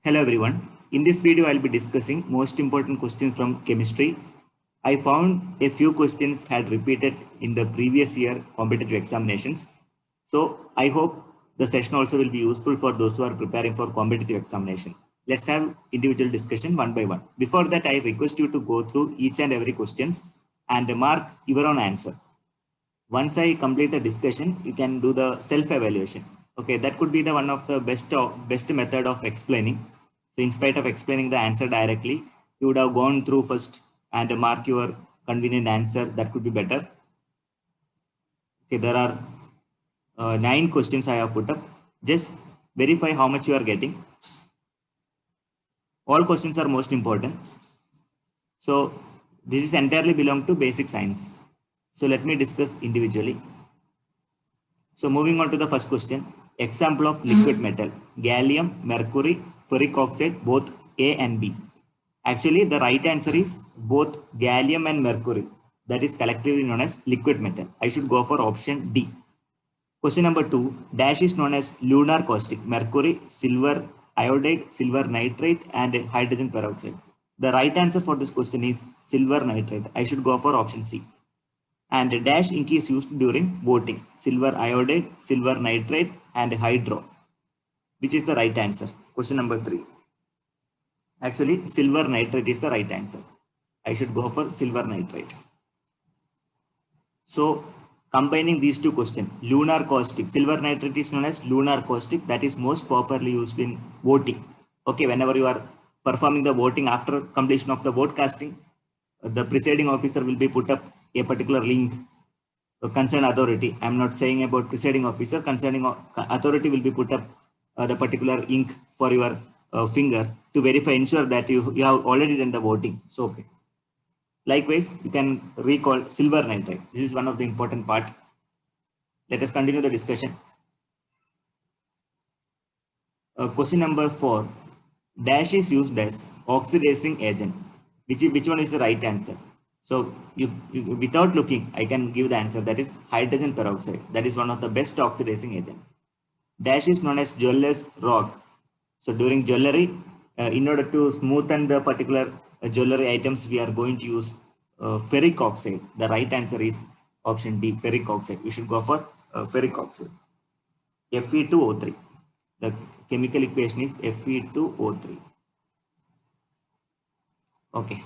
Hello everyone. In this video, I'll be discussing most important questions from chemistry. I found a few questions had repeated in the previous year competitive examinations. So I hope the session also will be useful for those who are preparing for competitive examination. Let's have individual discussion one by one. Before that, I request you to go through each and every questions and mark your own answer. Once I complete the discussion, you can do the self-evaluation. Okay, that could be the one of the best method of explaining. So in spite of explaining the answer directly, you would have gone through first and mark your convenient answer. That could be better. Okay, there are 9 questions I have put up. Just verify how much you are getting. All questions are most important. So this is entirely belong to basic science. So let me discuss individually. So moving on to the first question, example of liquid metal, gallium, mercury, ferric oxide, both A and B. Actually, the right answer is both gallium and mercury. That is collectively known as liquid metal. I should go for option D. Question number 2, dash is known as lunar caustic, mercury, silver iodide, silver nitrate, and hydrogen peroxide. The right answer for this question is silver nitrate. I should go for option C. And dash ink is used during voting, silver iodide, silver nitrate, and hydro. Which is the right answer? Question number 3. Actually, silver nitrate is the right answer. I should go for silver nitrate. So, combining these two questions, lunar caustic, silver nitrate is known as lunar caustic, that is most popularly used in voting. Okay, whenever you are performing the voting after completion of the vote casting, the presiding officer will be put up a particular link. Concerned authority, I'm not saying about presiding officer, concerning authority will be put up the particular ink for your finger to verify, ensure that you have already done the voting. So, okay. Likewise, you can recall silver nitrate. This is one of the important part. Let us continue the discussion. Question number 4. Dash is used as oxidizing agent. Which one is the right answer? So you without looking, I can give the answer. That is hydrogen peroxide. That is one of the best oxidizing agent. Dash is known as jeweller's rock. So during jewelry, in order to smoothen the particular jewelry items, we are going to use ferric oxide. The right answer is option D, ferric oxide. We should go for ferric oxide. Fe2O3. The chemical equation is Fe2O3. Okay.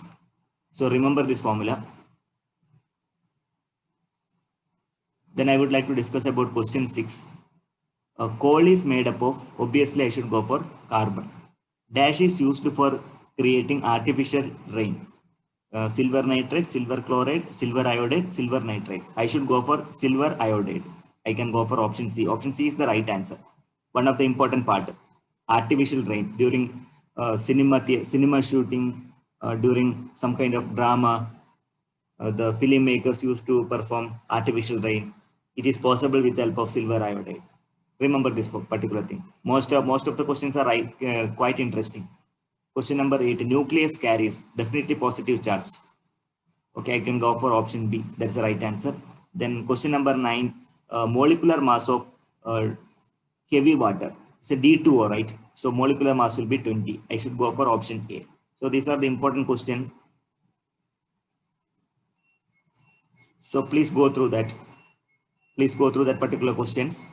So remember this formula. Then I would like to discuss about question 6. Coal is made up of, obviously I should go for carbon. Dash is used for creating artificial rain. Silver nitrate, silver chloride, silver iodide, silver nitrate. I should go for silver iodide. I can go for option C. Option C is the right answer. One of the important part, artificial rain during cinema shooting, during some kind of drama, the filmmakers used to perform artificial rain. It is possible with the help of silver iodide. Remember this particular thing. Most of the questions are right, quite interesting. Question number 8, nucleus carries definitely positive charge. Okay, I can go for option B. That's the right answer. Then question number 9, molecular mass of heavy water. It's a D2O, right? So molecular mass will be 20. I should go for option A. So these are the important questions. So please go through that. Please go through that particular questions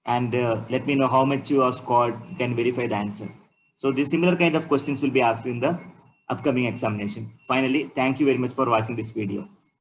and let me know how much you have scored. You can verify the answer. So these similar kind of questions will be asked in the upcoming examination. Finally, thank you very much for watching this video.